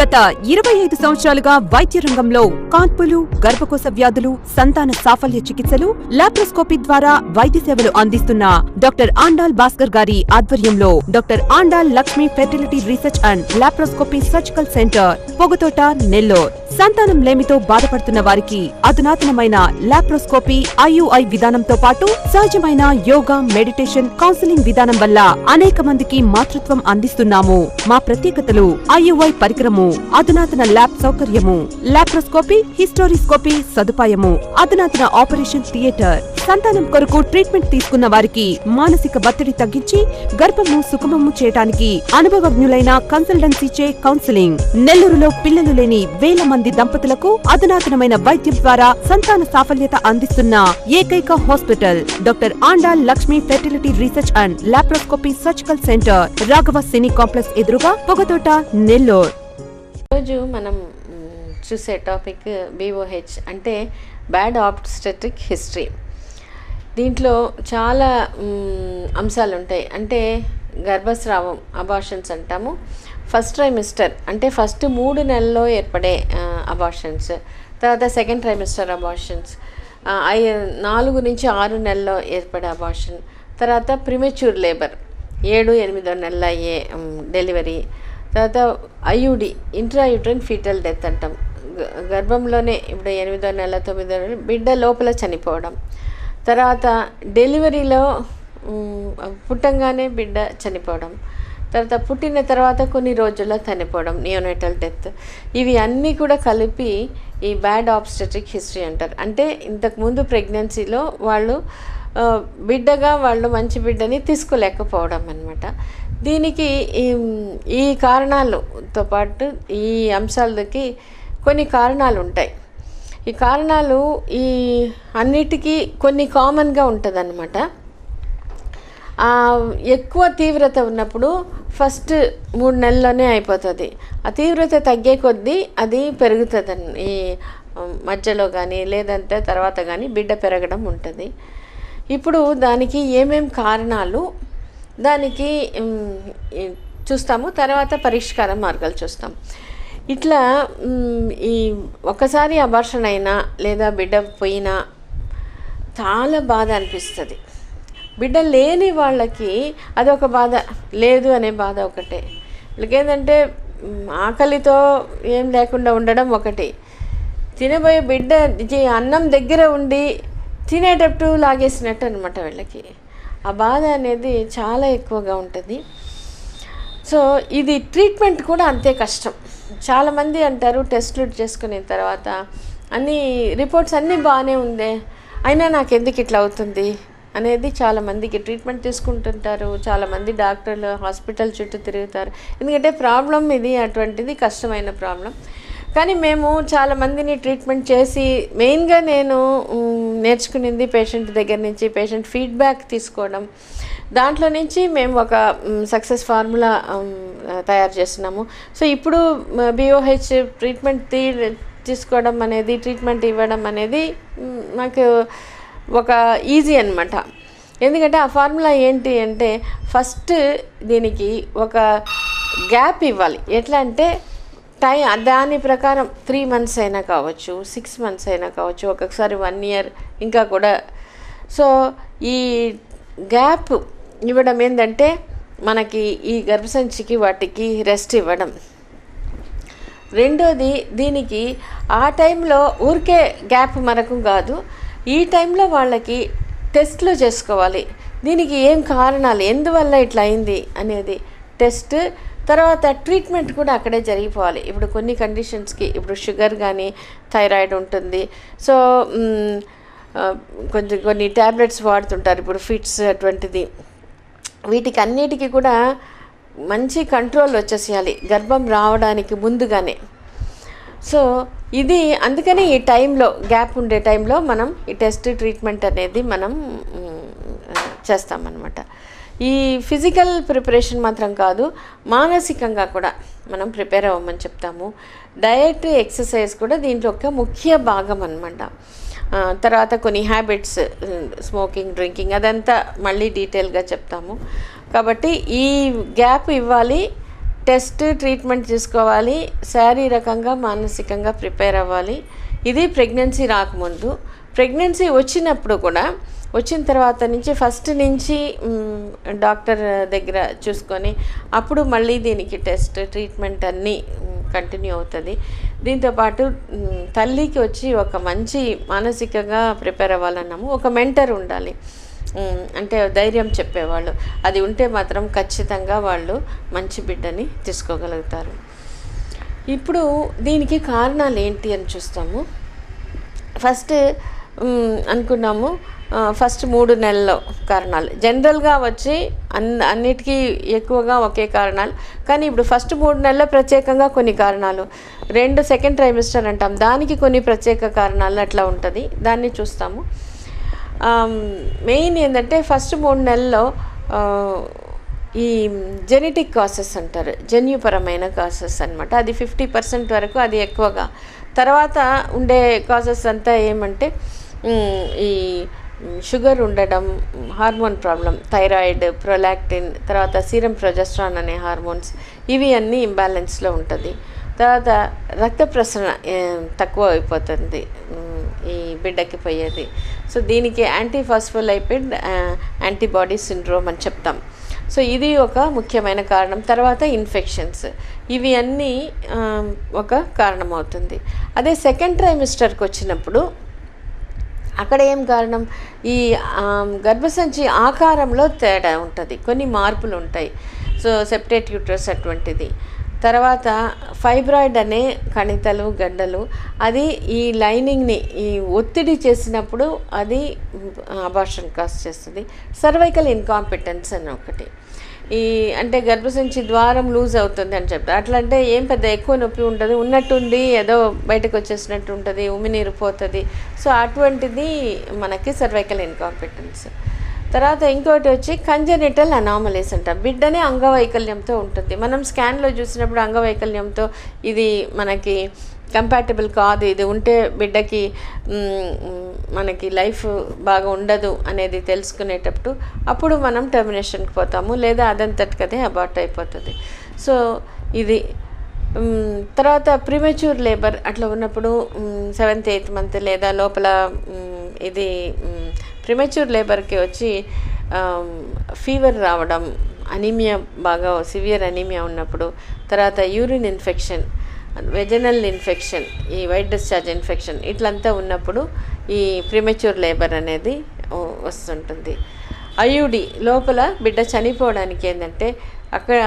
గత 25 సంవత్సరాలుగా వైద్య రంగంలో కాన్పులు, గర్భకోశ వ్యాధులు, సంతాన సాఫల్య చికిత్సలు, లాప్రోస్కోపీ ద్వారా వైద్య సేవలు అందిస్తున్న డాక్టర్ ఆండాల్ భాస్కర్ గారి ఆధ్వర్యంలో doctor Andal Lakshmi fertility research and laparoscopy surgical centre, Pogathota, Nellore. సంతానం లేమితో బాధపడుతున్న వారికి అధునాతనమైన లాప్రోస్కోపీ, ఐయుఐ విధానంతో పాటు సహజమైన యోగా, మెడిటేషన్, కౌన్సిలింగ్ విధానం వల్ల అనేక మందికి మాతృత్వం అందిస్తున్నాము. మా ప్రత్యేకతలు: ఐయుఐ పరికరము, అధునాతన ల్యాబ్ సౌకర్యము, లాప్రోస్కోపీ, హిస్టోరిస్కోపీ సదుపాయము, అధునాతన ఆపరేషన్ థియేటర్. సంతానం కొరకు ట్రీట్మెంట్ తీసుకున్న వారికి మానసిక ఒత్తిడి తగ్గించి గర్భము సుఖమము చేయడానికి అనుభవజ్ఞులైన కన్సల్టెన్సీచే కౌన్సిలింగ్. నెల్లూరులో పిల్లలు లేని వేల మంది దంపతులకు అధునాతనమైన వైద్యం ద్వారా సంతాన సాఫల్యత అందిస్తున్న ఏకైక hospital doctor Andal Lakshmi fertility research and laparoscopy surgical centre, Raghava cine complex ఎదురుగా, పొగతోట, నెల్లూరు. రోజు మనం చూసే టాపిక్ BOH అంటే బ్యాడ్ ఆబ్స్టెట్రిక్ హిస్టరీ. దీంట్లో చాలా అంశాలు ఉంటాయి. అంటే గర్భస్రావం, అబార్షన్స్ అంటాము. ఫస్ట్ ట్రైమిస్టర్ అంటే ఫస్ట్ 3 నెలల్లో ఏర్పడే అబార్షన్స్, తర్వాత సెకండ్ ట్రైమిస్టర్ అబార్షన్స్, 4 నుంచి 6 నెలల్లో ఏర్పడే అబార్షన్, తర్వాత ప్రిమెచ్యూర్ లేబర్ 7-8 నెలల అయ్యే డెలివరీ, తర్వాత IUD ఇంట్రాయూట్రైన్ ఫీటల్ డెత్ అంటాం. గర్భంలోనే ఇప్పుడు 8వ నెల 9వ నెల బిడ్డ లోపల చనిపోవడం, తర్వాత డెలివరీలో పుట్టంగానే బిడ్డ చనిపోవడం, తర్వాత పుట్టిన తర్వాత కొన్ని రోజుల్లో చనిపోవడం, నియోనేటల్ డెత్. ఇవి అన్నీ కూడా కలిపి ఈ బ్యాడ్ ఆబ్స్టెట్రిక్ హిస్టరీ అంటారు. అంటే ఇంతకుముందు ప్రెగ్నెన్సీలో వాళ్ళు బిడ్డగా వాళ్ళు మంచి బిడ్డని తీసుకోలేకపోవడం అన్నమాట. దీనికి ఈ కారణాలతో పాటు ఈ అంశాలకి కొన్ని కారణాలు ఉంటాయి. ఈ కారణాలు ఈ అన్నిటికీ కొన్ని కామన్గా ఉంటుంది అన్నమాట. ఎక్కువ తీవ్రత ఉన్నప్పుడు ఫస్ట్ 3 నెలల్లోనే అయిపోతుంది. ఆ తీవ్రత తగ్గే కొద్దీ అది పెరుగుతుంది. ఈ మధ్యలో కానీ లేదంటే తర్వాత కానీ బిడ్డ పెరగడం ఉంటుంది. ఇప్పుడు దానికి ఏమేం కారణాలు, దానికి చూస్తాము. తర్వాత పరిష్కార మార్గాలు చూస్తాం. ఇట్లా ఈ ఒక్కసారి అబార్షన్ అయినా లేదా బిడ్డ పోయినా చాలా బాధ అనిపిస్తుంది. బిడ్డ లేని వాళ్ళకి అదొక బాధ, లేదు అనే బాధ ఒకటే. వీళ్ళకేంటంటే ఆకలితో ఏం లేకుండా ఉండడం ఒకటి, తినబోయే బిడ్డ అన్నం దగ్గర ఉండి తినేటప్పుడు లాగేసినట్టు అనమాట. వీళ్ళకి ఆ బాధ అనేది చాలా ఎక్కువగా ఉంటుంది. సో ఇది ట్రీట్మెంట్ కూడా అంతే కష్టం. చాలామంది అంటారు టెస్టులు చేసుకున్న తర్వాత అన్ని రిపోర్ట్స్ అన్నీ బాగానే ఉందే, అయినా నాకు ఎందుకు ఇట్లా అవుతుంది అనేది చాలామందికి ట్రీట్మెంట్ తీసుకుంటుంటారు. చాలామంది డాక్టర్లు హాస్పిటల్ చుట్టూ తిరుగుతారు. ఎందుకంటే ప్రాబ్లం ఇది అటువంటిది కష్టమైన ప్రాబ్లం. కానీ మేము చాలామందిని ట్రీట్మెంట్ చేసి మెయిన్గా నేను నేర్చుకునింది పేషెంట్ దగ్గర నుంచి పేషెంట్ ఫీడ్బ్యాక్ తీసుకోవడం. దాంట్లో నుంచి మేము ఒక సక్సెస్ ఫార్ములా తయారు చేస్తున్నాము. సో ఇప్పుడు BOH ట్రీట్మెంట్ తీసుకోవడం అనేది, ట్రీట్మెంట్ ఇవ్వడం అనేది నాకు ఒక ఈజీ అన్నమాట. ఎందుకంటే ఆ ఫార్ములా ఏంటి అంటే ఫస్ట్ దీనికి ఒక గ్యాప్ ఇవ్వాలి. ఎట్లా అంటే దాని ప్రకారం 3 మంత్స్ అయినా కావచ్చు, 6 మంత్స్ అయినా కావచ్చు, ఒక్కొక్కసారి 1 ఇయర్ ఇంకా కూడా. సో ఈ గ్యాప్ ఇవ్వడం ఏంటంటే మనకి ఈ గర్భసంచికి వాటికి రెస్ట్ ఇవ్వడం. రెండోది దీనికి ఆ టైంలో ఊరికే గ్యాప్ మనకు కాదు, ఈ టైంలో వాళ్ళకి టెస్ట్లు చేసుకోవాలి. దీనికి ఏం కారణాలు, ఎందువల్ల ఇట్లా అయింది అనేది టెస్ట్. తర్వాత ట్రీట్మెంట్ కూడా అక్కడే జరిగిపోవాలి. ఇప్పుడు కొన్ని కండిషన్స్కి ఇప్పుడు షుగర్ కానీ థైరాయిడ్ ఉంటుంది. సో కొన్ని ట్యాబ్లెట్స్ వాడుతుంటారు. ఇప్పుడు ఫిట్స్ అటువంటిది, వీటికి అన్నిటికీ కూడా మంచి కంట్రోల్ వచ్చేసేయాలి గర్భం రావడానికి ముందుగానే. సో ఇది అందుకని ఈ టైంలో గ్యాప్ ఉండే టైంలో మనం ఈ టెస్ట్ ట్రీట్మెంట్ అనేది మనం చేస్తామన్నమాట. ఈ ఫిజికల్ ప్రిపరేషన్ మాత్రం కాదు, మానసికంగా కూడా మనం ప్రిపేర్ అవ్వమని చెప్తాము. డయట్, ఎక్సర్సైజ్ కూడా దీంట్లో ఒక ముఖ్య భాగం అన్నమాట. తర్వాత కొన్ని హ్యాబిట్స్, స్మోకింగ్, డ్రింకింగ్, అదంతా మళ్ళీ డీటెయిల్గా చెప్తాము. కాబట్టి ఈ గ్యాప్ ఇవ్వాలి. టెస్ట్ ట్రీట్మెంట్ తీసుకోవాలి, శారీరకంగా మానసికంగా ప్రిపేర్ అవ్వాలి. ఇది ప్రెగ్నెన్సీ రాకముందు. ప్రెగ్నెన్సీ వచ్చినప్పుడు కూడా వచ్చిన తర్వాత నుంచి ఫస్ట్ నుంచి డాక్టర్ దగ్గర చూసుకొని అప్పుడు మళ్ళీ దీనికి టెస్ట్ ట్రీట్మెంట్ అన్నీ కంటిన్యూ అవుతుంది. దీంతోపాటు తల్లికి వచ్చి ఒక మంచి మానసికంగా ప్రిపేర్ అవ్వాలన్నాము. ఒక మెంటర్ ఉండాలి, అంటే ధైర్యం చెప్పేవాళ్ళు. అది ఉంటే మాత్రం ఖచ్చితంగా వాళ్ళు మంచి బిడ్డని తీసుకోగలుగుతారు. ఇప్పుడు దీనికి కారణాలు ఏంటి అని చూస్తాము. ఫస్ట్ అనుకున్నాము ఫస్ట్ 3 నెలల్లో కారణాలు జనరల్గా వచ్చి అన్నిటికీ ఎక్కువగా ఒకే కారణాలు, కానీ ఇప్పుడు ఫస్ట్ 3 నెలల్లో ప్రత్యేకంగా కొన్ని కారణాలు, 2 సెకండ్ ట్రైమిస్టర్ అంటాం, దానికి కొన్ని ప్రత్యేక కారణాలు అట్లా ఉంటుంది. దాన్ని చూస్తాము. మెయిన్ ఏంటంటే ఫస్ట్ 3 నెలల్లో ఈ జెనెటిక్ కాసెస్ అంటారు, జన్యుపరమైన కాసెస్ అనమాట. అది 50% వరకు, అది ఎక్కువగా. తర్వాత ఉండే కాసెస్ అంతా ఏమంటే ఈ షుగర్ ఉండడం, హార్మోన్ ప్రాబ్లం, థైరాయిడ్, ప్రొలాక్టిన్, తర్వాత సీరం ప్రొజెస్ట్రాన్ అనే హార్మోన్స్, ఇవి అన్నీ ఇంబ్యాలెన్స్లో ఉంటుంది. తర్వాత రక్త ప్రసరణ తక్కువ అయిపోతుంది ఈ బిడ్డకి పోయేది. సో దీనికి యాంటీఫాస్ఫోలైపిడ్ యాంటీబాడీ సిండ్రోమ్ అని చెప్తాం. సో ఇది ఒక ముఖ్యమైన కారణం. తర్వాత ఇన్ఫెక్షన్స్, ఇవి అన్నీ ఒక కారణం అవుతుంది. అదే సెకండ్ ట్రైమిస్టర్కి వచ్చినప్పుడు అక్కడ ఏం కారణం, ఈ గర్భసంచి ఆకారంలో తేడా ఉంటుంది, కొన్ని మార్పులు ఉంటాయి. సో సెప్టేట్ యూట్రస్ అటువంటిది. తర్వాత ఫైబ్రాయిడ్ అనే కణితలు, గడ్డలు, అది ఈ లైనింగ్ని ఈ ఒత్తిడి చేసినప్పుడు అది అబార్షన్ కాజ్ చేస్తుంది. సర్వైకల్ ఇన్కాంపిటెన్స్ అని ఒకటి, ఈ అంటే గర్భసంచి ద్వారం లూజ్ అవుతుంది అని చెప్తారు. అట్లా అంటే ఏం పెద్ద ఎక్కువ నొప్పి ఉంటుంది, ఉన్నట్టుండి ఏదో బయటకు వచ్చేసినట్టు ఉంటుంది, ఉమినీరు పోతుంది. సో అటువంటిది మనకి సర్వైకల్ ఇన్కాంపిటెన్స్. తర్వాత ఇంకోటి వచ్చి కంజెనిటల్ అనామలీస్ అంటారు. బిడ్డనే అంగవైకల్యంతో ఉంటుంది. మనం స్కాన్లో చూసినప్పుడు అంగవైకల్యంతో ఇది మనకి కంపాటబుల్ కాదు, ఇది ఉంటే బిడ్డకి మనకి లైఫ్ బాగా ఉండదు అనేది తెలుసుకునేటప్పుడు అప్పుడు మనం టెర్మినేషన్కి పోతాము, లేదా అదంతటికదే అబార్ట్ అయిపోతుంది. సో ఇది తర్వాత ప్రిమెచ్యూర్ లేబర్ అట్లా ఉన్నప్పుడు 7th 8th మంత్ లేదా లోపల ఇది ప్రిమెచ్యూర్ లేబర్కి వచ్చి ఫీవర్ రావడం, అనీమియా, బాగా సివియర్ అనీమియా ఉన్నప్పుడు, తర్వాత యూరిన్ ఇన్ఫెక్షన్, వెజనల్ ఇన్ఫెక్షన్, ఈ వైట్ డిశ్చార్జ్ ఇన్ఫెక్షన్, ఇట్లంతా ఉన్నప్పుడు ఈ ప్రిమెచ్యూర్ లేబర్ అనేది వస్తుంటుంది. ఐయుడి లోపల బిడ్డ చనిపోవడానికి ఏంటంటే అక్కడ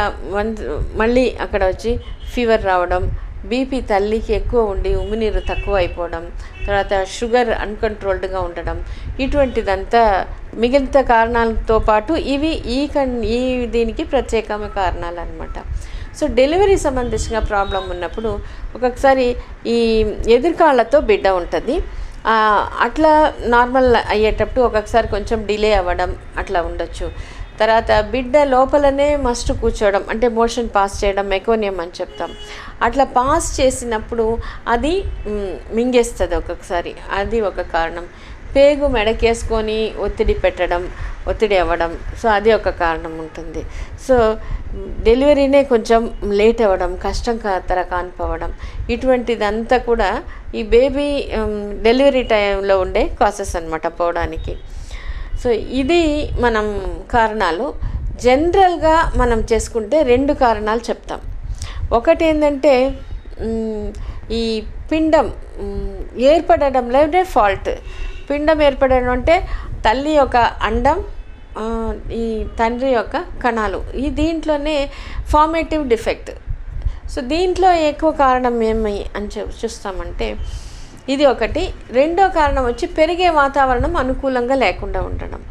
మళ్ళీ అక్కడ వచ్చి ఫీవర్ రావడం, బీపీ తల్లికి ఎక్కువ ఉండి ఉమినీరు తక్కువ అయిపోవడం, తర్వాత షుగర్ అన్కంట్రోల్డ్గా ఉండడం, ఇటువంటిదంతా మిగతా కారణాలతో పాటు ఇవి ఈ దీనికి ప్రత్యేకమైన కారణాలు అన్నమాట. సో డెలివరీ సంబంధించిన ప్రాబ్లం ఉన్నప్పుడు ఒక్కొక్కసారి ఈ ఎదురుకాళ్ళతో బిడ్డ ఉంటుంది, అట్లా నార్మల్ అయ్యేటప్పుడు ఒక్కొక్కసారి కొంచెం డిలే అవ్వడం అట్లా ఉండొచ్చు. తర్వాత బిడ్డ లోపలనే మస్ట్ కూర్చోవడం, అంటే మోషన్ పాస్ చేయడం, మెకోనియం అని చెప్తాం. అట్లా పాస్ చేసినప్పుడు అది మింగేస్తుంది ఒక్కొక్కసారి, అది ఒక కారణం. పేగు మెడకేసుకొని ఒత్తిడి అవ్వడం, సో అది ఒక కారణం ఉంటుంది. సో డెలివరీనే కొంచెం లేట్ అవ్వడం, కష్టంతర కానిపోవడం, ఇటువంటిదంతా కూడా ఈ బేబీ డెలివరీ టైంలో ఉండే కాసెస్ అన్నమాట పోవడానికి. సో ఇది మనం కారణాలు జనరల్గా మనం చేసుకుంటే 2 కారణాలు చెప్తాం. ఒకటి ఏంటంటే ఈ పిండం ఏర్పడడంలోనే ఫాల్ట్. పిండం ఏర్పడడం అంటే తల్లి యొక్క అండం, ఈ తండ్రి యొక్క కణాలు, ఈ దీంట్లోనే ఫార్మేటివ్ డిఫెక్ట్. సో దీంట్లో ఎక్కువ కారణం ఏమి అని చూస్తామంటే ఇది ఒకటి. రెండో కారణం వచ్చి పెరిగే వాతావరణం అనుకూలంగా లేకుండా ఉండడం.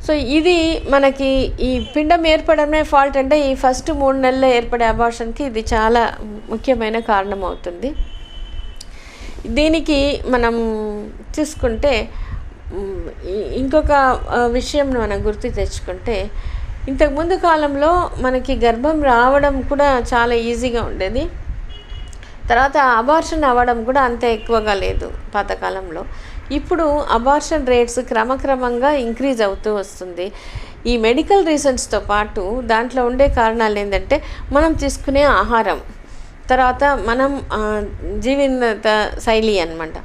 సో ఇది మనకి ఈ పిండం ఏర్పడమే ఫాల్ట్ అంటే ఈ ఫస్ట్ 3 నెలల్లో ఏర్పడే అబార్షన్కి ఇది చాలా ముఖ్యమైన కారణం అవుతుంది. దీనికి మనం చూసుకుంటే ఇంకొక విషయం మనం గుర్తు తెచ్చుకుంటే, ఇంతకుముందు కాలంలో మనకి గర్భం రావడం కూడా చాలా ఈజీగా ఉండేది, తర్వాత అబార్షన్ అవ్వడం కూడా అంత ఎక్కువగా లేదు పాతకాలంలో. ఇప్పుడు అబార్షన్ రేట్స్ క్రమక్రమంగా ఇంక్రీజ్ అవుతూ వస్తుంది. ఈ మెడికల్ రీజన్స్తో పాటు దాంట్లో ఉండే కారణాలు ఏంటంటే మనం తీసుకునే ఆహారం, తర్వాత మనం జీవన శైలి అన్నమాట.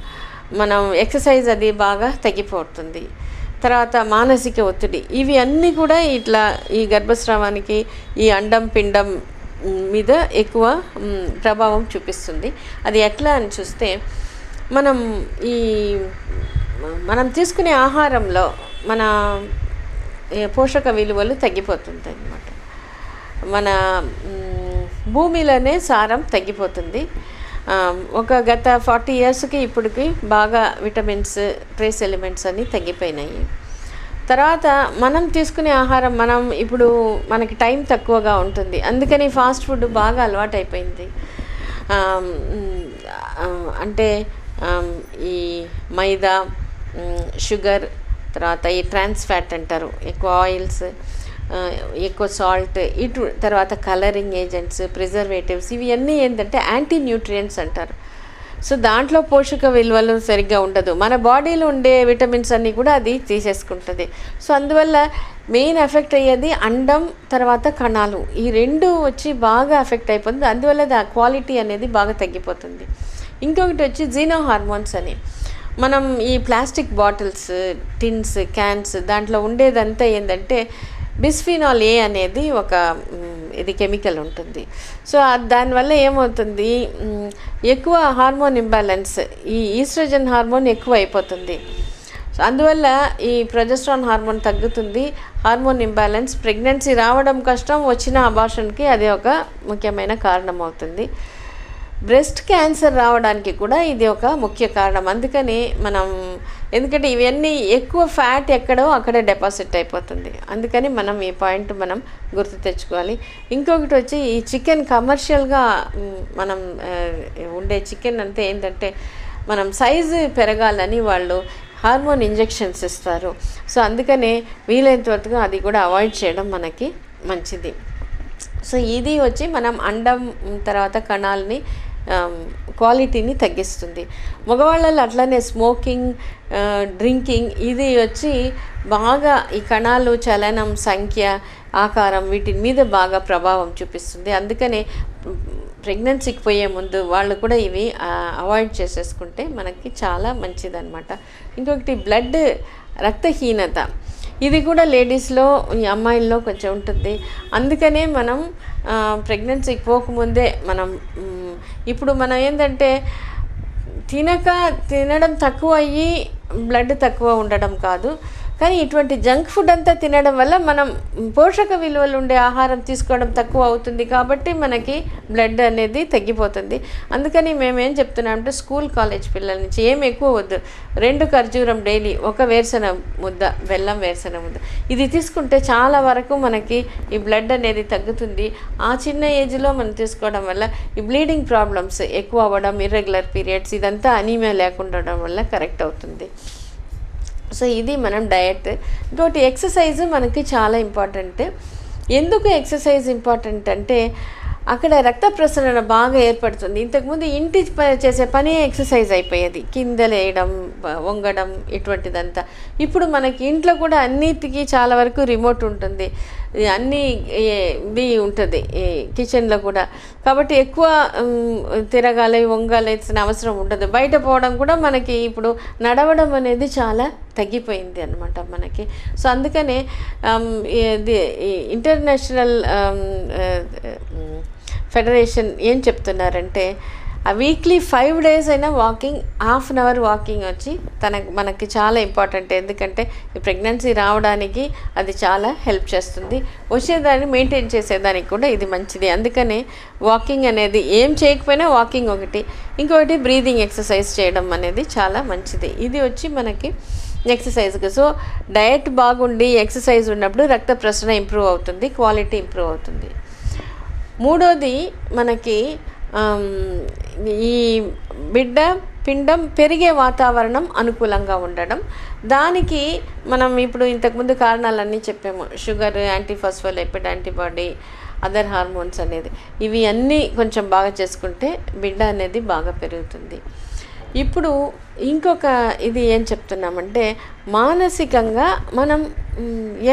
మనం ఎక్సర్సైజ్ అది బాగా తగ్గిపోతుంది. తర్వాత మానసిక ఒత్తిడి, ఇవి అన్నీ కూడా ఇట్లా ఈ గర్భస్రావానికి, ఈ అండం పిండం మీద ఎక్కువ ప్రభావం చూపిస్తుంది. అది ఎట్లా అని చూస్తే మనం తీసుకునే ఆహారంలో మన పోషక విలువలు తగ్గిపోతుంటాయి అన్నమాట. మన భూమిలోనే సారం తగ్గిపోతుంది. గత 40 yearsకి ఇప్పటికి బాగా విటమిన్స్, ట్రేస్ ఎలిమెంట్స్ అన్నీ తగ్గిపోయినాయి. తర్వాత మనం తీసుకునే ఆహారం, ఇప్పుడు మనకి టైం తక్కువగా ఉంటుంది, అందుకని ఫాస్ట్ ఫుడ్ బాగా అలవాటు అయిపోయింది. అంటే ఈ మైదా, షుగర్, తర్వాత ఈ ట్రాన్స్ ఫ్యాట్ అంటారు, ఎక్కువ ఆయిల్స్, ఎక్కువ సాల్ట్, తర్వాత కలరింగ్ ఏజెంట్స్, ప్రిజర్వేటివ్స్, ఇవి అన్నీ ఏంటంటే యాంటీ న్యూట్రియంట్స్ అంటారు. సో దాంట్లో పోషక విలువలు సరిగ్గా ఉండదు. మన బాడీలో ఉండే విటమిన్స్ అన్నీ కూడా అది తీసేసుకుంటుంది. సో అందువల్ల మెయిన్ ఎఫెక్ట్ అయ్యేది అండం, తర్వాత కణాలు, ఈ రెండు వచ్చి బాగా ఎఫెక్ట్ అయిపోతుంది. అందువల్ల క్వాలిటీ అనేది బాగా తగ్గిపోతుంది. ఇంకొకటి వచ్చి జీనో హార్మోన్స్ అని, మనం ఈ ప్లాస్టిక్ బాటిల్స్, టిన్స్, క్యాన్స్, దాంట్లో ఉండేదంతా ఏంటంటే బిస్ఫినాల్ ఏ అనేది ఒక కెమికల్ ఉంటుంది. సో దానివల్ల ఏమవుతుంది, ఎక్కువ హార్మోన్ ఇంబ్యాలెన్స్, ఈ ఈస్ట్రోజన్ హార్మోన్ ఎక్కువ అయిపోతుంది. సో అందువల్ల ఈ ప్రొజెస్ట్రాన్ హార్మోన్ తగ్గుతుంది. హార్మోన్ ఇంబ్యాలెన్స్, ప్రెగ్నెన్సీ రావడం కష్టం, వచ్చిన అబార్షన్కి అది ఒక ముఖ్యమైన కారణం అవుతుంది. బ్రెస్ట్ క్యాన్సర్ రావడానికి కూడా ఇది ఒక ముఖ్య కారణం. అందుకని ఎందుకంటే ఇవన్నీ ఎక్కువ ఫ్యాట్ ఎక్కడో అక్కడే డిపాజిట్ అయిపోతుంది. అందుకని ఈ పాయింట్ మనం గుర్తు తెచ్చుకోవాలి. ఇంకొకటి వచ్చి ఈ చికెన్ కమర్షియల్గా ఉండే చికెన్ అంతా ఏంటంటే సైజు పెరగాలని వాళ్ళు హార్మోన్ ఇంజెక్షన్స్ ఇస్తారు. సో అందుకనే వీలైనంత వరకు అది కూడా అవాయిడ్ చేయడం మనకి మంచిది. సో ఇది వచ్చి అండం, తర్వాత కణాలని, క్వాలిటీని తగ్గిస్తుంది. మగవాళ్ళలో అట్లనే స్మోకింగ్, డ్రింకింగ్, ఇది వచ్చి బాగా ఈ కణాలు, చలనం, సంఖ్య, ఆకారం, వీటి మీద బాగా ప్రభావం చూపిస్తుంది. అందుకనే ప్రెగ్నెన్సీకి పోయే ముందు వాళ్ళు కూడా ఇవి అవాయిడ్ చేసేసుకుంటే మనకి చాలా మంచిదన్నమాట. ఇంకొకటి బ్లడ్, రక్తహీనత, ఇది కూడా లేడీస్లో, ఈ అమ్మాయిల్లో కొంచెం ఉంటుంది. అందుకనే ప్రెగ్నెన్సీకి పోకముందే ఇప్పుడు ఏంటంటే తినడం తక్కువ అయ్యి బ్లడ్ తక్కువ ఉండడం కాదు, కానీ ఇటువంటి జంక్ ఫుడ్ అంతా తినడం వల్ల పోషక విలువలు ఉండే ఆహారం తీసుకోవడం తక్కువ అవుతుంది. కాబట్టి మనకి బ్లడ్ అనేది తగ్గిపోతుంది. అందుకని మేమేం చెప్తున్నామంటే స్కూల్, కాలేజ్ పిల్లల నుంచి ఏం ఎక్కువ వద్దు, 2 ఖర్జూరం డైలీ, 1 వేరుశెనగ ముద్ద, బెల్లం వేరుశెనగ ముద్ద, ఇది తీసుకుంటే చాలా వరకు మనకి ఈ బ్లడ్ అనేది తగ్గుతుంది. ఆ చిన్న ఏజ్లో మనం తీసుకోవడం వల్ల ఈ బ్లీడింగ్ ప్రాబ్లమ్స్ ఎక్కువ అవ్వడం, ఇర్రెగ్యులర్ పీరియడ్స్, ఇదంతా అనీమియా లేకుండా ఉండడం వల్ల కరెక్ట్ అవుతుంది. సో ఇది డయట్. ఇంకోటి ఎక్సర్సైజ్ మనకి చాలా ఇంపార్టెంట్. ఎందుకు ఎక్సర్సైజ్ ఇంపార్టెంట్ అంటే అక్కడ రక్త ప్రసరణ బాగా ఏర్పడుతుంది. ఇంతకుముందు ఇంటి చేసే పనే ఎక్సర్సైజ్ అయిపోయేది, కింద లేయడం, వంగడం, ఇటువంటిదంతా. ఇప్పుడు మనకి ఇంట్లో కూడా అన్నిటికీ చాలా వరకు రిమోట్ ఉంటుంది, అన్నీ ఇది ఉంటుంది కిచెన్లో కూడా. కాబట్టి ఎక్కువ తిరగాలి, వంగాల్సిన అవసరం ఉండదు. బయట పోవడం కూడా మనకి ఇప్పుడు నడవడం అనేది చాలా తగ్గిపోయింది అన్నమాట మనకి. సో అందుకనే ఇంటర్నేషనల్ ఫెడరేషన్ ఏం చెప్తున్నారంటే వీక్లీ 5 days అయినా వాకింగ్, ½ hour వాకింగ్ వచ్చి మనకి చాలా ఇంపార్టెంట్. ఎందుకంటే ఈ ప్రెగ్నెన్సీ రావడానికి అది చాలా హెల్ప్ చేస్తుంది, వచ్చేదాన్ని మెయింటైన్ చేసేదానికి కూడా ఇది మంచిది. అందుకనే వాకింగ్ అనేది ఏం చేయకపోయినా వాకింగ్ ఒకటి, ఇంకొకటి బ్రీదింగ్ ఎక్సర్సైజ్ చేయడం అనేది చాలా మంచిది. ఇది వచ్చి మనకి ఎక్సర్సైజ్కి. సో డయట్ బాగుండి ఎక్సర్సైజ్ ఉన్నప్పుడు రక్త ప్రసరణ ఇంప్రూవ్ అవుతుంది, క్వాలిటీ ఇంప్రూవ్ అవుతుంది. మూడోది మనకి ఈ బిడ్డ పిండం పెరిగే వాతావరణం అనుకూలంగా ఉండడం. దానికి ఇప్పుడు ఇంతకుముందు కారణాలన్నీ చెప్పాము, sugar, antiphospholipid antibody, other hormones అనేది, ఇవి అన్నీ కొంచెం బాగా చేసుకుంటే బిడ్డ అనేది బాగా పెరుగుతుంది. ఇప్పుడు ఇంకొక ఇది ఏం చెప్తున్నామంటే మానసికంగా మనం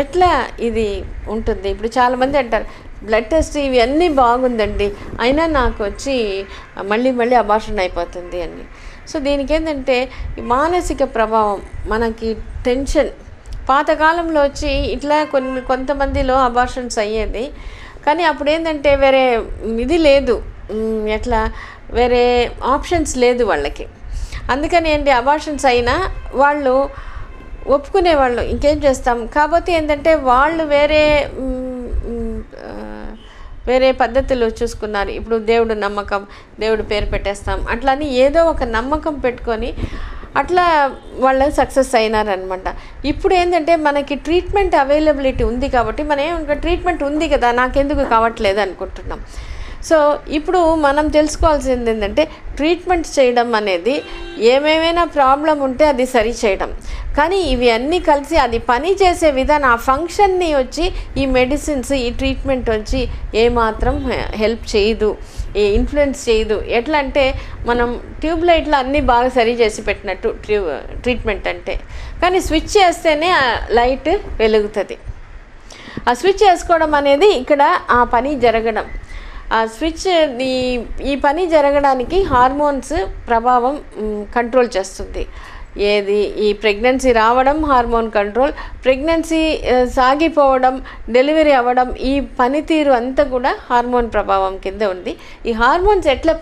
ఎట్లా ఇది ఉంటుంది. ఇప్పుడు చాలామంది అంటారు బ్లడ్ టెస్ట్ ఇవన్నీ బాగుందండి, అయినా నాకు వచ్చి మళ్ళీ మళ్ళీ అబార్షన్ అయిపోతుంది అని. సో దీనికి ఏంటంటే మానసిక ప్రభావం, మనకి టెన్షన్. పాతకాలంలో వచ్చి ఇట్లా కొంతమందిలో అబార్షన్స్ అయ్యేది, కానీ అప్పుడు ఏంటంటే వేరే ఇది లేదు, ఎట్లా వేరే ఆప్షన్స్ లేదు వాళ్ళకి. అందుకని ఏంటి అబార్షన్స్ అయినా వాళ్ళు ఒప్పుకునేవాళ్ళు, ఇంకేం చేస్తాం. కాకపోతే ఏంటంటే వాళ్ళు వేరే పద్ధతులు చూసుకున్నారు. ఇప్పుడు దేవుడు నమ్మకం, దేవుడు పేరు పెట్టేస్తాం అట్లని ఏదో ఒక నమ్మకం పెట్టుకొని అట్లా వాళ్ళు సక్సెస్ అయినారనమాట. ఇప్పుడు ఏంటంటే మనకి ట్రీట్మెంట్ అవైలబిలిటీ ఉంది కాబట్టి మనం ట్రీట్మెంట్ ఉంది కదా, నాకెందుకు కావట్లేదు అనుకుంటున్నాం. సో ఇప్పుడు మనం తెలుసుకోవాల్సింది ఏంటంటే ట్రీట్మెంట్ చేయడం అనేది ఏమేమైనా ప్రాబ్లం ఉంటే అది సరి చేయడం, కానీ ఇవి అన్నీ కలిసి అది పని చేసే విధానం, ఆ ఫంక్షన్ని వచ్చి ఈ మెడిసిన్స్, ఈ ట్రీట్మెంట్ వచ్చి ఏమాత్రం హెల్ప్ చేయదు, ఇన్ఫ్లుయెన్స్ చేయదు. ఎట్లా అంటే మనం ట్యూబ్ లైట్లో అన్నీ బాగా సరి చేసి పెట్టినట్టు ట్రీట్మెంట్ అంటే, కానీ స్విచ్ చేస్తేనే ఆ లైట్ వెలుగుతుంది. ఆ స్విచ్ చేసుకోవడం అనేది ఇక్కడ ఆ పని జరగడం. ఆ స్విచ్ ఈ పని జరగడానికి హార్మోన్స్ ప్రభావం కంట్రోల్ చేస్తుంది. ఏది ఈ ప్రెగ్నెన్సీ రావడం హార్మోన్ కంట్రోల్, ప్రెగ్నెన్సీ సాగిపోవడం, డెలివరీ అవ్వడం, ఈ పనితీరు అంతా కూడా హార్మోన్ ప్రభావం కింద ఉంది. ఈ హార్మోన్స్ ఎట్లా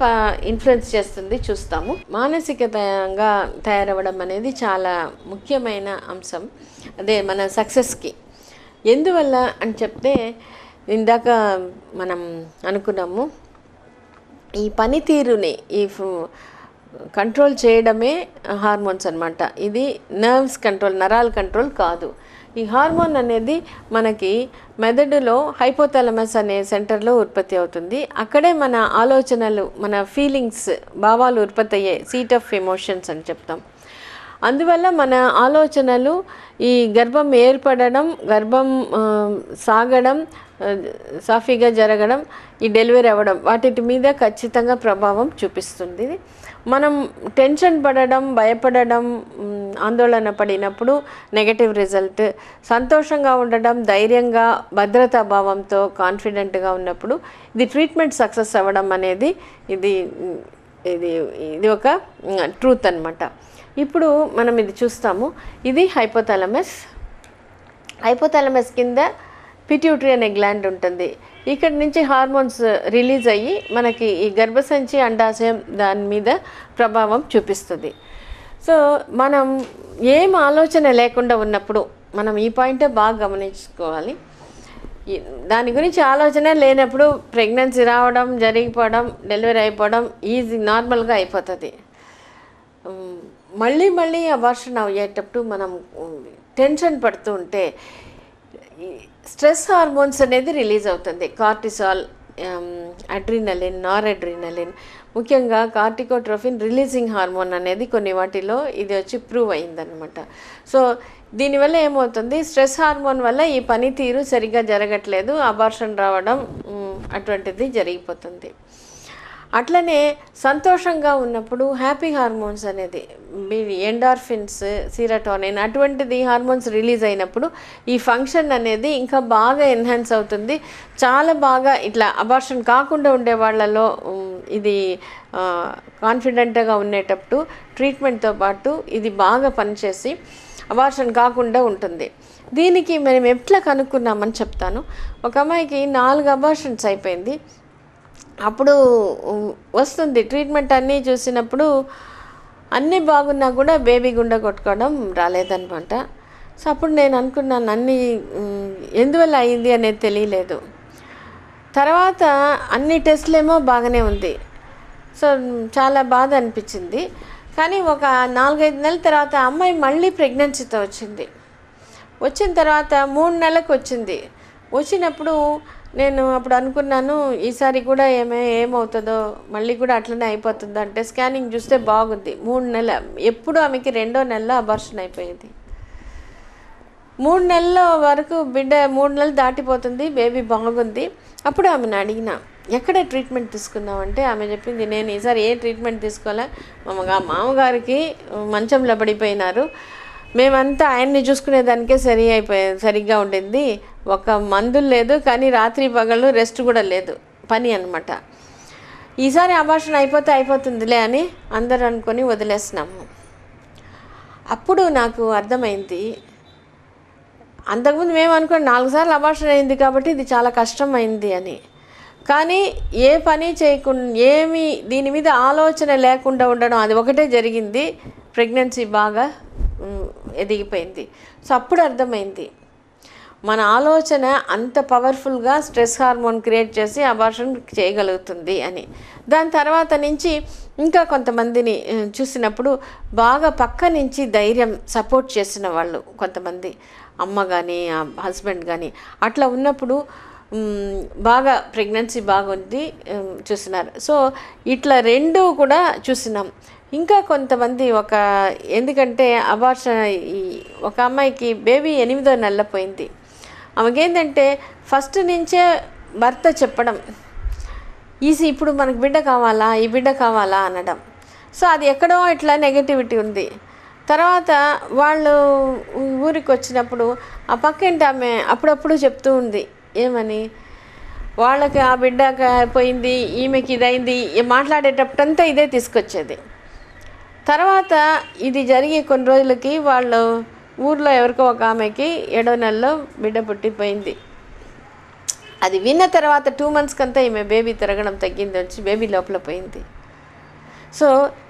ఇన్ఫ్లుయెన్స్ చేస్తుంది చూస్తాము. మానసికంగా తయారవ్వడం అనేది చాలా ముఖ్యమైన అంశం, అదే మన సక్సెస్కి. ఎందువల్ల అని చెప్తే ఇందాక మనం అనుకున్నాము, ఈ పనితీరుని కంట్రోల్ చేయడమే హార్మోన్స్ అన్నమాట. ఇది నర్వ్స్ కంట్రోల్, నరాల కంట్రోల్ కాదు. ఈ హార్మోన్ అనేది మనకి మెదడులో హైపోథాలమస్ అనే సెంటర్లో ఉత్పత్తి అవుతుంది. అక్కడే మన ఆలోచనలు, మన ఫీలింగ్స్, భావాలు ఉత్పత్తి అయ్యే సీట్ ఆఫ్ ఎమోషన్స్ అని చెప్తాం. అందువల్ల మన ఆలోచనలు ఈ గర్భం ఏర్పడడం, గర్భం సాగడం, సాఫీగా జరగడం, ఈ డెలివరీ అవ్వడం, వాటి మీద ఖచ్చితంగా ప్రభావం చూపిస్తుంది. మనం టెన్షన్ పడడం, భయపడడం, ఆందోళన పడినప్పుడు నెగటివ్ రిజల్ట్, సంతోషంగా ఉండడం, ధైర్యంగా, భద్రతా భావంతో కాన్ఫిడెంట్గా ఉన్నప్పుడు ఇది ట్రీట్మెంట్ సక్సెస్ అవ్వడం అనేది ఇది ఇది ఇది ఒక ట్రూత్ అన్నమాట. ఇప్పుడు మనం ఇది చూస్తాము. ఇది హైపోథాలమస్. హైపోథాలమస్ కింద పిట్యూటరీ అనే గ్లాండ్ ఉంటుంది. ఇక్కడి నుంచి హార్మోన్స్ రిలీజ్ అయ్యి మనకి ఈ గర్భసంచి, అండాశయం దాని మీద ప్రభావం చూపిస్తుంది. సో మనం ఏం ఆలోచన లేకుండా ఉన్నప్పుడు మనం ఈ పాయింటే బాగా గమనించుకోవాలి. దాని గురించి ఆలోచన లేనప్పుడు ప్రెగ్నెన్సీ రావడం, జరిగిపోవడం, డెలివరీ అయిపోవడం ఈజీ నార్మల్గా అయిపోతుంది. మళ్ళీ మళ్ళీ అబార్షన్ అయ్యేటప్పుడు మనం టెన్షన్ పడుతూ ఉంటే స్ట్రెస్ హార్మోన్స్ అనేది రిలీజ్ అవుతుంది. కార్టిసాల్, అడ్రినలిన్, నార్ అడ్రినలిన్, ముఖ్యంగా కార్టికోట్రోఫిన్ రిలీజింగ్ హార్మోన్ అనేది కొన్ని వాటిలో ఇది వచ్చి ప్రూవ్ అయిందనమాట. సో దీనివల్ల ఏమవుతుంది, స్ట్రెస్ హార్మోన్ వల్ల ఈ పనితీరు సరిగ్గా జరగట్లేదు, అబార్షన్ రావడం అటువంటిది జరిగిపోతుంది. అట్లనే సంతోషంగా ఉన్నప్పుడు హ్యాపీ హార్మోన్స్ అనేది ఎండార్ఫిన్స్, సిరటోనిన్ అటువంటిది హార్మోన్స్ రిలీజ్ అయినప్పుడు ఈ ఫంక్షన్ అనేది ఇంకా బాగా ఎన్హాన్స్ అవుతుంది. చాలా బాగా ఇట్లా అబార్షన్ కాకుండా ఉండే వాళ్ళలో ఇది కాన్ఫిడెంట్గా ఉండేటప్పుడు ట్రీట్మెంట్తో పాటు ఇది బాగా పనిచేసి అబార్షన్ కాకుండా ఉంటుంది. దీనికి మేము ఎట్లా కనుక్కున్నామని చెప్తాను. ఒక అమ్మాయికి 4 అబార్షన్స్ అయిపోయింది. అప్పుడు వస్తుంది ట్రీట్మెంట్ అన్నీ చూసినప్పుడు అన్నీ బాగున్నా కూడా బేబీ గుండె కొట్టుకోవడం రాలేదన్నమాట. సో అప్పుడు నేను అనుకున్నాను అన్నీ ఎందువల్ల అయింది అనేది తెలియలేదు. తర్వాత అన్ని టెస్ట్లేమో బాగానే ఉంది. సో చాలా బాధ అనిపించింది. కానీ ఒక 4-5 నెలల తర్వాత అమ్మాయి మళ్ళీ ప్రెగ్నెన్సీతో వచ్చింది. వచ్చిన తర్వాత 3 నెలలకు వచ్చింది. వచ్చినప్పుడు నేను అప్పుడు అనుకున్నాను ఈసారి కూడా ఏమవుతుందో, మళ్ళీ కూడా అట్లనే అయిపోతుందో అంటే స్కానింగ్ చూస్తే బాగుంది. 3 నెలల ఎప్పుడు ఆమెకి 2వ నెలలో అబార్షన్ అయిపోయింది. 3 నెలల వరకు బిడ్డ 3 నెలలు దాటిపోతుంది, బేబీ బాగుంది. అప్పుడు ఆమెను అడిగిన ఎక్కడ ట్రీట్మెంట్ తీసుకున్నామంటే ఆమె చెప్పింది, నేను ఈసారి ఏ ట్రీట్మెంట్ తీసుకోలే, మామగారికి మంచంలో పడిపోయినారు, మేమంతా ఆయన్ని చూసుకునేదానికే సరిగ్గా ఉండింది, ఒక మందులు లేదు, కానీ రాత్రి పగళ్ళు రెస్ట్ కూడా లేదు, పని అనమాట. ఈసారి అబార్షన్ అయిపోతుందిలే అని అందరూ అనుకొని వదిలేసినాము. అప్పుడు నాకు అర్థమైంది, అంతకుముందు మేము అనుకోండి 4 సార్లు అబార్షన్ అయింది కాబట్టి ఇది చాలా కష్టమైంది అని. కానీ ఏ పని చేయకుండా, ఏమి దీని మీద ఆలోచన లేకుండా ఉండడం, అది ఒకటే జరిగింది. ప్రెగ్నెన్సీ బాగా ఎదిగిపోయింది. సో అప్పుడు అర్థమైంది మన ఆలోచన అంత పవర్ఫుల్గా స్ట్రెస్ హార్మోన్ క్రియేట్ చేసి అబార్షన్ చేయగలుగుతుంది అని. దాని తర్వాత నుంచి ఇంకా కొంతమందిని చూసినప్పుడు బాగా పక్క నుంచి ధైర్యం సపోర్ట్ చేసిన వాళ్ళు కొంతమంది, అమ్మ కానీ హస్బెండ్ కానీ, అట్లా ఉన్నప్పుడు బాగా ప్రెగ్నెన్సీ బాగుంది చూసినారు. సో ఇట్లా 2 కూడా చూసినాం. ఇంకా కొంతమంది ఎందుకంటే అబార్షన్, ఒక అమ్మాయికి బేబీ 8వ నెల పోయింది. ఆమెకేంటంటే ఫస్ట్ నుంచే భర్త చెప్పడం, ఇప్పుడు మనకు బిడ్డ కావాలా, ఈ బిడ్డ కావాలా అనడం. సో అది ఎక్కడో ఇట్లా నెగటివిటీ ఉంది. తర్వాత వాళ్ళు ఊరికి వచ్చినప్పుడు ఆ పక్కింటి ఆమె అప్పుడప్పుడు చెప్తూ ఉంది, ఏమని, వాళ్ళకి ఆ బిడ్డ పోయింది, ఈమెకి ఇదైంది, మాట్లాడేటప్పుడంతా ఇదే తీసుకొచ్చేది. తర్వాత ఇది జరిగి కొన్ని రోజులకి వాళ్ళు ఊర్లో ఎవరికో ఒక ఆమెకి 7వ నెలలో బిడ్డ పుట్టిపోయింది. అది విన్న తర్వాత 2 మంత్స్కంతా ఈమె బేబీ తిరగడం తగ్గింది, వచ్చి బేబీ లోపల పోయింది. సో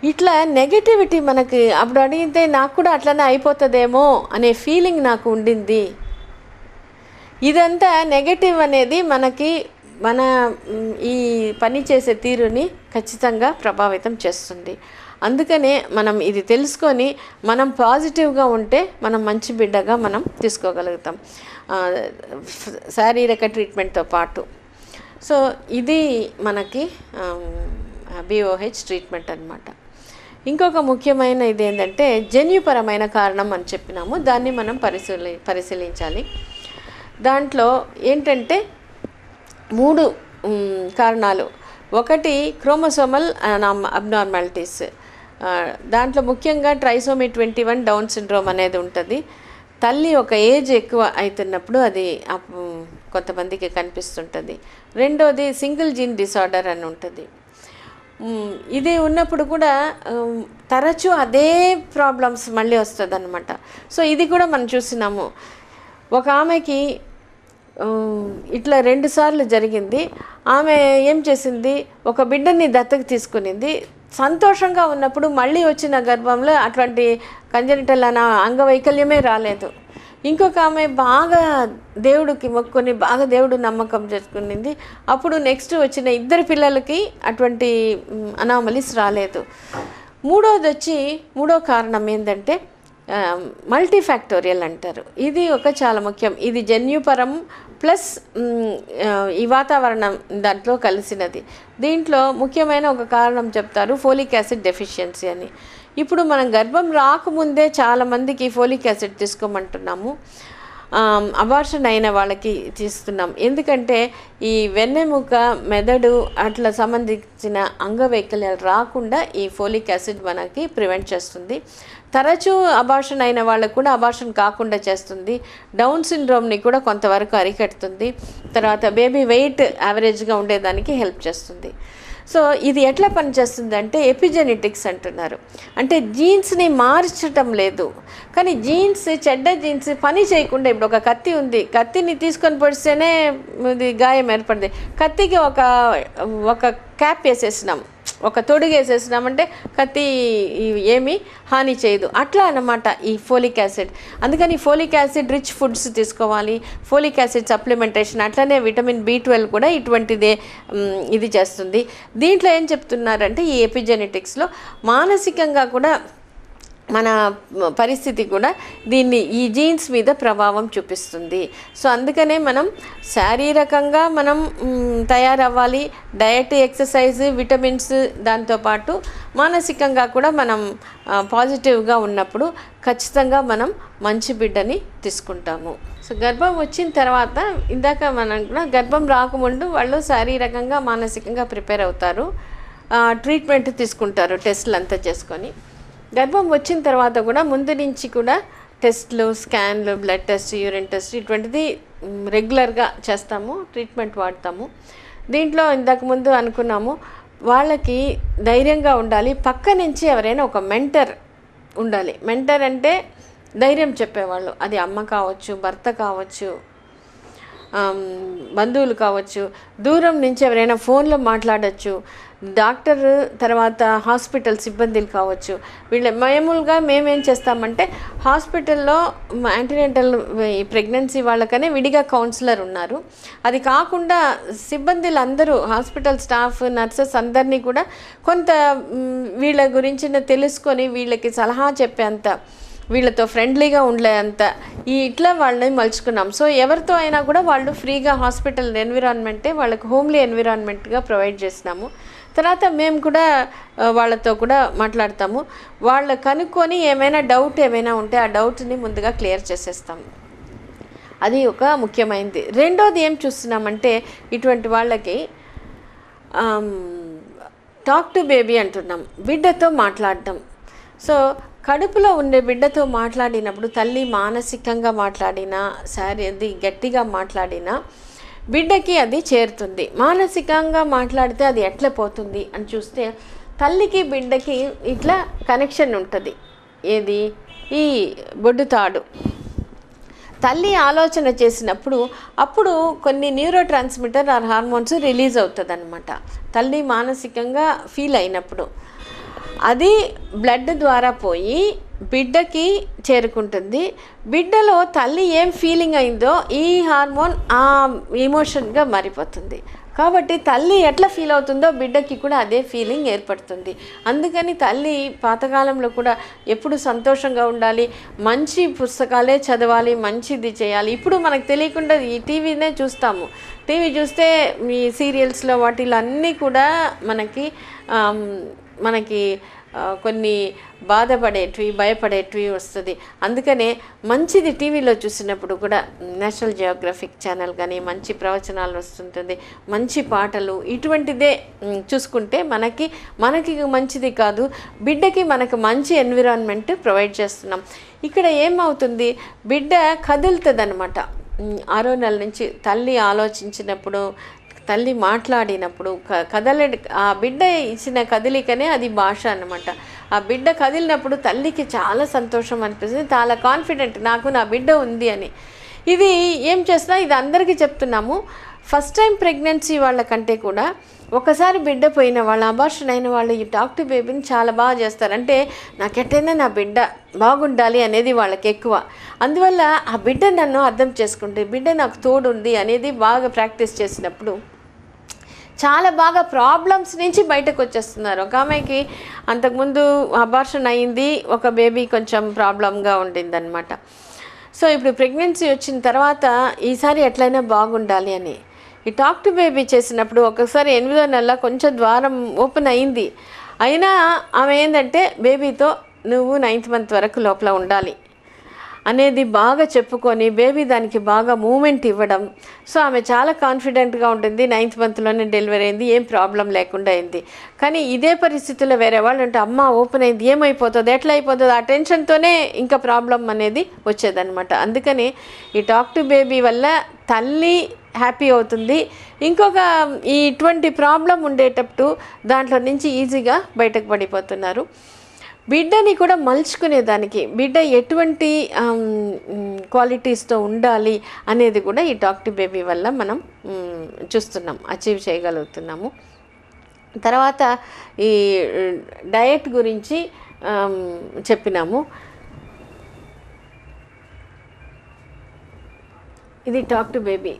ఇట్లా నెగటివిటీ మనకి అప్పుడు అడిగితే నాకు కూడా అట్లనే అయిపోతుందేమో అనే ఫీలింగ్ నాకు ఉండింది. ఇదంతా నెగటివ్ అనేది మనకి మన ఈ పని చేసే తీరుని ఖచ్చితంగా ప్రభావితం చేస్తుంది. అందుకనే మనం ఇది తెలుసుకొని మనం పాజిటివ్గా ఉంటే మనం మంచి బిడ్డగా మనం తీసుకోగలుగుతాం శారీరక ట్రీట్మెంట్తో పాటు. సో ఇది మనకి BOH ట్రీట్మెంట్ అన్నమాట. ఇంకొక ముఖ్యమైన ఇది ఏంటంటే జన్యుపరమైన కారణం అని చెప్పినాము, దాన్ని మనం పరిశీలించాలి. దాంట్లో ఏంటంటే 3 కారణాలు. ఒకటి క్రోమోసోమల్ అబ్నార్మాలిటీస్, దాంట్లో ముఖ్యంగా ట్రైసోమీ 21 డౌన్ సిండ్రోమ్ అనేది ఉంటుంది. తల్లి ఒక ఏజ్ ఎక్కువ అవుతున్నప్పుడు అది కొంతమందికి కనిపిస్తుంటుంది. రెండోది సింగిల్ జీన్ డిసార్డర్ అని ఉంటుంది. ఇది ఉన్నప్పుడు కూడా తరచూ అదే ప్రాబ్లమ్స్ మళ్ళీ వస్తుంది అన్నమాట. సో ఇది కూడా మనం చూసినాము. ఒక ఆమెకి ఇట్లా 2 సార్లు జరిగింది. ఆమె ఏం చేసింది, ఒక బిడ్డని దత్తకు తీసుకునింది. సంతోషంగా ఉన్నప్పుడు మళ్ళీ వచ్చిన గర్భంలో అటువంటి కంజనిటల్ అంగవైకల్యమే రాలేదు. ఇంకొక ఆమె బాగా దేవుడికి మొక్కుని బాగా దేవుడు నమ్మకం చేసుకునింది. అప్పుడు నెక్స్ట్ వచ్చిన 2 పిల్లలకి అటువంటి అనామలీస్ రాలేదు. మూడో కారణం ఏంటంటే మల్టీఫ్యాక్టోరియల్ అంటారు. ఇది చాలా ముఖ్యం. ఇది జన్యుపరం ప్లస్ ఈ వాతావరణం దాంట్లో కలిసినది. దీంట్లో ముఖ్యమైన ఒక కారణం చెప్తారు, ఫోలిక్ యాసిడ్ డెఫిషియన్సీ అని. ఇప్పుడు మనం గర్భం రాకముందే చాలామందికి ఫోలిక్ యాసిడ్ తీసుకోమంటున్నాము, అబార్షన్ అయిన వాళ్ళకి తీస్తున్నాం. ఎందుకంటే ఈ వెన్నెముక, మెదడు అట్లా సంబంధించిన అంగవైకల్యాలు రాకుండా ఈ ఫోలిక్ యాసిడ్ మనకి ప్రివెంట్ చేస్తుంది. తరచూ అబార్షన్ అయిన వాళ్ళకు కూడా అబార్షన్ కాకుండా చేస్తుంది. డౌన్ సిండ్రోమ్ని కూడా కొంతవరకు అరికడుతుంది. తర్వాత బేబీ వెయిట్ యావరేజ్గా ఉండేదానికి హెల్ప్ చేస్తుంది. సో ఇది ఎట్లా పనిచేస్తుంది అంటే ఎపిజెనెటిక్స్ అంటున్నారు. అంటే జీన్స్ని మార్చటం లేదు, కానీ జీన్స్, చెడ్డ జీన్స్ పని చేయకుండా, ఇప్పుడు ఒక కత్తి ఉంది, కత్తిని తీసుకొని పొడిస్తేనే ఇది గాయం ఏర్పడింది. కత్తికి ఒక క్యాప్ వేసేసినాం, ఒక తొడుగు వేసేసినామంటే కత్తి ఏమీ హాని చేయదు. అట్లా అన్నమాట ఈ ఫోలిక్ యాసిడ్. అందుకని ఫోలిక్ యాసిడ్ రిచ్ ఫుడ్స్ తీసుకోవాలి, ఫోలిక్ యాసిడ్ సప్లిమెంటేషన్, అట్లనే విటమిన్ B12 కూడా ఇటువంటిదే ఇది చేస్తుంది. దీంట్లో ఏం చెప్తున్నారంటే ఈ ఎపిజెనెటిక్స్లో మానసికంగా కూడా మన పరిస్థితి కూడా ఈ జీన్స్ మీద ప్రభావం చూపిస్తుంది. సో అందుకనే మనం శారీరకంగా మనం తయారవ్వాలి, డయట్, ఎక్సర్సైజ్, విటమిన్స్, దాంతోపాటు మానసికంగా కూడా మనం పాజిటివ్గా ఉన్నప్పుడు ఖచ్చితంగా మనం మంచి బిడ్డని తీసుకుంటాము. సో గర్భం వచ్చిన తర్వాత ఇందాక మనం కూడా గర్భం రాకముందు వాళ్ళు శారీరకంగా మానసికంగా ప్రిపేర్ అవుతారు, ట్రీట్మెంట్ తీసుకుంటారు, టెస్టులు అంతా చేసుకొని. గర్భం వచ్చిన తర్వాత కూడా ముందు నుంచి కూడా టెస్ట్లు, స్కాన్లు, బ్లడ్ టెస్ట్, యూరిన్ టెస్ట్ ఇటువంటిది రెగ్యులర్గా చేస్తాము, ట్రీట్మెంట్ వాడతాము. దీంట్లో ఇంతకుముందు అనుకున్నాము వాళ్ళకి ధైర్యంగా ఉండాలి, పక్క నుంచి ఎవరైనా ఒక మెంటర్ ఉండాలి. మెంటర్ అంటే ధైర్యం చెప్పేవాళ్ళు, అది అమ్మ కావచ్చు, భర్త కావచ్చు, బంధువులు కావచ్చు, దూరం నుంచి ఎవరైనా ఫోన్లో మాట్లాడచ్చు, డాక్టర్, తర్వాత హాస్పిటల్ సిబ్బందులు కావచ్చు. మామూలుగా మేమేం చేస్తామంటే హాస్పిటల్లో యాంటీనేటల్ ప్రెగ్నెన్సీ వాళ్ళకనే విడిగా కౌన్సిలర్ ఉన్నారు. అది కాకుండా సిబ్బందులు అందరూ, హాస్పిటల్ స్టాఫ్, నర్సెస్ అందరినీ కూడా కొంత వీళ్ళ గురించి తెలుసుకొని వీళ్ళకి సలహా చెప్పేంత, వీళ్ళతో ఫ్రెండ్లీగా ఉండలేంత ఇట్లా వాళ్ళని మలుచుకున్నాం. సో ఎవరితో అయినా కూడా వాళ్ళు ఫ్రీగా హాస్పిటల్ ఎన్విరాన్మెంటే వాళ్ళకి హోమ్లీ ఎన్విరాన్మెంట్గా ప్రొవైడ్ చేసినాము. తర్వాత మేము కూడా వాళ్ళతో కూడా మాట్లాడతాము, వాళ్ళు కనుక్కొని ఏమైనా డౌట్ ఏమైనా ఉంటే ఆ డౌట్ని ముందుగా క్లియర్ చేసేస్తాము. అది ఒక ముఖ్యమైనది. రెండోది ఏం చూస్తున్నామంటే ఇటువంటి వాళ్ళకి టాక్ టు బేబీ అంటున్నాం, బిడ్డతో మాట్లాడటం. సో కడుపులో ఉండే బిడ్డతో మాట్లాడినప్పుడు తల్లి మానసికంగా మాట్లాడినా, అది గట్టిగా మాట్లాడినా బిడ్డకి అది చేరుతుంది. మానసికంగా మాట్లాడితే అది ఎట్లా పోతుంది అని చూస్తే తల్లికి బిడ్డకి ఇట్లా కనెక్షన్ ఉంటుంది. ఏది? ఈ బొడ్డు తాడు. తల్లి ఆలోచన చేసినప్పుడు అప్పుడు కొన్ని neurotransmitter or hormones release అవుతుంది అన్నమాట. తల్లి మానసికంగా ఫీల్ అయినప్పుడు అది బ్లడ్ ద్వారా పోయి బిడ్డకి చేరుకుంటుంది. బిడ్డలో తల్లి ఏం ఫీలింగ్ అయిందో ఈ హార్మోన్ ఆ ఎమోషన్గా మారిపోతుంది. కాబట్టి తల్లి ఎట్లా ఫీల్ అవుతుందో బిడ్డకి కూడా అదే ఫీలింగ్ ఏర్పడుతుంది. అందుకని తల్లి పాతకాలంలో కూడా ఎప్పుడు సంతోషంగా ఉండాలి, మంచి పుస్తకాలే చదవాలి, మంచిది చేయాలి. ఇప్పుడు మనకు తెలియకుండా ఈ టీవీనే చూస్తాము. టీవీ చూస్తే ఈ సీరియల్స్లో వాటిలో అన్నీ కూడా మనకి కొన్ని బాధపడేటివి, భయపడేటివి వస్తుంది. అందుకనే మంచిది టీవీలో చూసినప్పుడు కూడా నేషనల్ జియోగ్రఫిక్ ఛానల్ కానీ మంచి ప్రవచనాలు వస్తుంటుంది, మంచి పాటలు, ఇటువంటిదే చూసుకుంటే మనకి మంచిది కాదు, బిడ్డకి మనకు మంచి ఎన్విరాన్మెంట్ ప్రొవైడ్ చేస్తున్నాం. ఇక్కడ ఏమవుతుంది, బిడ్డ కదులుతుంది అనమాట. 6వ నెల నుంచి తల్లి ఆలోచించినప్పుడు, తల్లి మాట్లాడినప్పుడు ఆ బిడ్డ ఇచ్చిన కదలికనే అది భాష అన్నమాట. ఆ బిడ్డ కదిలినప్పుడు తల్లికి చాలా సంతోషం అనిపిస్తుంది, చాలా కాన్ఫిడెంట్, నాకు నా బిడ్డ ఉంది అని. ఇది ఏం చేస్తున్నా, ఇది అందరికీ చెప్తున్నాము. ఫస్ట్ టైం ప్రెగ్నెన్సీ వాళ్ళకంటే కూడా ఒకసారి బిడ్డ పోయిన వాళ్ళు, అబార్షన్ అయిన వాళ్ళు ఈ టాక్ టు బేబీని చాలా బాగా చేస్తారు. అంటే నాకెట్టైనా నా బిడ్డ బాగుండాలి అనేది వాళ్ళకి ఎక్కువ. అందువల్ల ఆ బిడ్డ నన్ను అర్థం చేసుకుంటే, బిడ్డ నాకు తోడుంది అనేది బాగా ప్రాక్టీస్ చేసినప్పుడు చాలా బాగా ప్రాబ్లమ్స్ నుంచి బయటకు వచ్చేస్తున్నారు. ఒక ఆమెకి అంతకుముందు అబార్షన్ అయింది, ఒక బేబీ కొంచెం ప్రాబ్లంగా ఉండిందనమాట. సో ఇప్పుడు ప్రెగ్నెన్సీ వచ్చిన తర్వాత ఈసారి ఎట్లయినా బాగుండాలి అని ఈ టాక్ టు బేబీ చేసినప్పుడు ఒకసారి 8వ నెల కొంచెం ద్వారం ఓపెన్ అయింది. అయినా ఆమె ఏంటంటే బేబీతో నువ్వు 9th మంత్ వరకు లోపల ఉండాలి అనేది బాగా చెప్పుకొని బేబీ దానికి బాగా మూమెంట్ ఇవ్వడం. సో ఆమె చాలా కాన్ఫిడెంట్గా ఉంటుంది. 9th మంత్లోనే డెలివరీ అయింది, ఏం ప్రాబ్లం లేకుండా అయింది. కానీ ఇదే పరిస్థితుల్లో వేరే వాళ్ళు అంటే అమ్మ ఓపెన్ అయింది, ఏమైపోతుంది, ఎట్లా అయిపోతుంది, ఆ టెన్షన్తోనే ఇంకా ప్రాబ్లం అనేది వచ్చేదన్నమాట. అందుకని ఈ టాక్ టు బేబీ వల్ల తల్లి హ్యాపీ అవుతుంది. ఇంకొక ఇటువంటి ప్రాబ్లం ఉండేటప్పుడు దాంట్లో నుంచి ఈజీగా బయటకు పడిపోతున్నారు. బిడ్డని కూడా మలుచుకునేదానికి బిడ్డ ఎటువంటి క్వాలిటీస్తో ఉండాలి అనేది కూడా ఈ టాక్ టు బేబీ వల్ల మనం చూస్తున్నాం, అచీవ్ చేయగలుగుతున్నాము. తర్వాత ఈ డయట్ గురించి చెప్పినాము. ఇది టాక్ టు బేబీ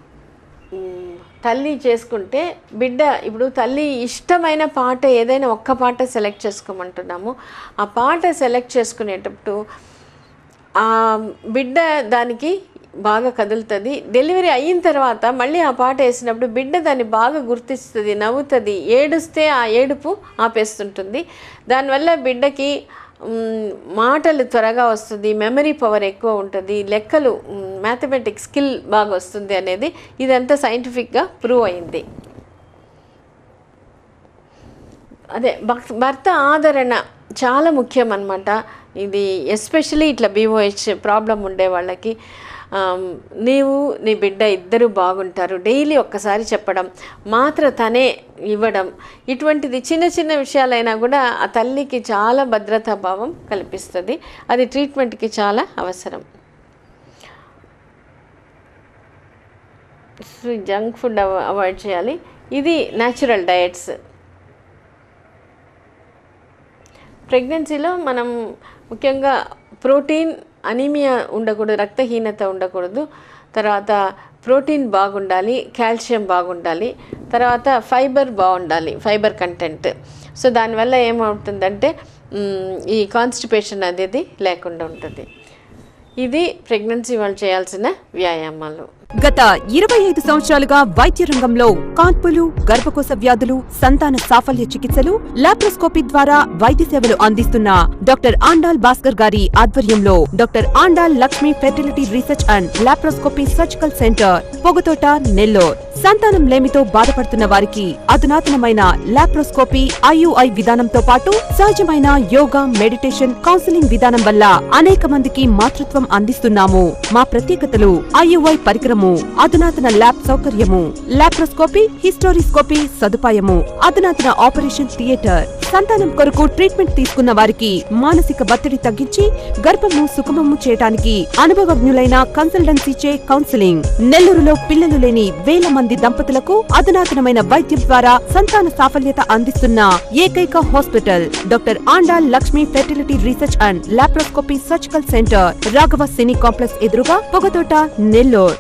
తల్లి చేసుకుంటే బిడ్డ ఇప్పుడు తల్లి ఇష్టమైన పాట ఏదైనా ఒక్క పాట సెలెక్ట్ చేసుకోమంటున్నాము. ఆ పాట సెలెక్ట్ చేసుకునేటప్పుడు ఆ బిడ్డ దానికి బాగా కదులుతుంది. డెలివరీ అయిన తర్వాత మళ్ళీ ఆ పాట వేసినప్పుడు బిడ్డ దాన్ని బాగా గుర్తిస్తుంది, నవ్వుతుంది, ఏడుస్తే ఆ ఏడుపు ఆపేస్తుంటుంది. దానివల్ల బిడ్డకి మాటలు త్వరగా వస్తుంది, మెమరీ పవర్ ఎక్కువ ఉంటుంది, లెక్కలు మ్యాథమెటిక్స్ స్కిల్ బాగా వస్తుంది అనేది ఇదంతా సైంటిఫిక్గా ప్రూవ్ అయింది. అదే భర్త ఆదరణ చాలా ముఖ్యం అన్నమాట. ఇది ఎస్పెషలీ ఇట్లా BOH ప్రాబ్లం ఉండే వాళ్ళకి నీవు నీ బిడ్డ ఇద్దరు బాగుంటారు, డైలీ ఒక్కసారి చెప్పడం, మాత్ర తనే ఇవ్వడం, ఇటువంటిది చిన్న చిన్న విషయాలైనా కూడా ఆ తల్లికి చాలా భద్రతా భావం కల్పిస్తుంది. అది ట్రీట్మెంట్కి చాలా అవసరం. జంక్ ఫుడ్ అవాయిడ్ చేయాలి. ఇది న్యాచురల్ డయట్స్. ప్రెగ్నెన్సీలో మనం ముఖ్యంగా ప్రోటీన్, అనీమియా ఉండకూడదు, రక్తహీనత ఉండకూడదు, తర్వాత ప్రోటీన్ బాగుండాలి, కాల్షియం బాగుండాలి, తర్వాత ఫైబర్ బాగుండాలి, ఫైబర్ కంటెంట్. సో దానివల్ల ఏమవుతుందంటే ఈ కాన్స్టిపేషన్ అనేది లేకుండా ఉంటుంది. ఇది ప్రెగ్నెన్సీ వాళ్ళు చేయాల్సిన వ్యాయామాలు. గత 25 సంవత్సరాలుగా వైద్య రంగంలో కాన్పులు, గర్భకోశ వ్యాధులు, సంతాన సాఫల్య చికిత్సలు, లాప్రోస్కోపీ ద్వారా వైద్య సేవలు అందిస్తున్న డాక్టర్ ఆండాల్ భాస్కర్ గారి ఆధ్వర్యంలో doctor Andal Lakshmi fertility research and laparoscopy surgical centre, Pogathota, Nellore. సంతానం లేమితో బాధపడుతున్న వారికి అధునాతనమైన లాప్రోస్కోపీ, IUI విధానంతో పాటు సహజమైన యోగా, మెడిటేషన్, కౌన్సిలింగ్ విధానం వల్ల అనేక మందికి మాతృత్వం అందిస్తున్నాము. మా ప్రత్యేకతలు IUI పరికరము, అధునాతన ల్యాబ్ సౌకర్యము, లాప్రోస్కోపీ, హిస్టోరిస్కోపీ సదుపాయము, అధునాతన ఆపరేషన్ థియేటర్. సంతానం కొరకు ట్రీట్మెంట్ తీసుకున్న వారికి మానసిక ఒత్తిడి తగ్గించి గర్భము సుఖమము చేయడానికి అనుభవజ్ఞులైన కన్సల్టెన్సీచే కౌన్సిలింగ్. నెల్లూరులో పిల్లలు లేని వేల మంది దంపతులకు అధునాతనమైన వైద్యం ద్వారా సంతాన సాఫల్యత అందిస్తున్న ఏకైక hospital doctor Andal Lakshmi fertility research and laparoscopy surgical centre, Raghava cine complex ఎదురుగా, పొగతోట, నెల్లూరు.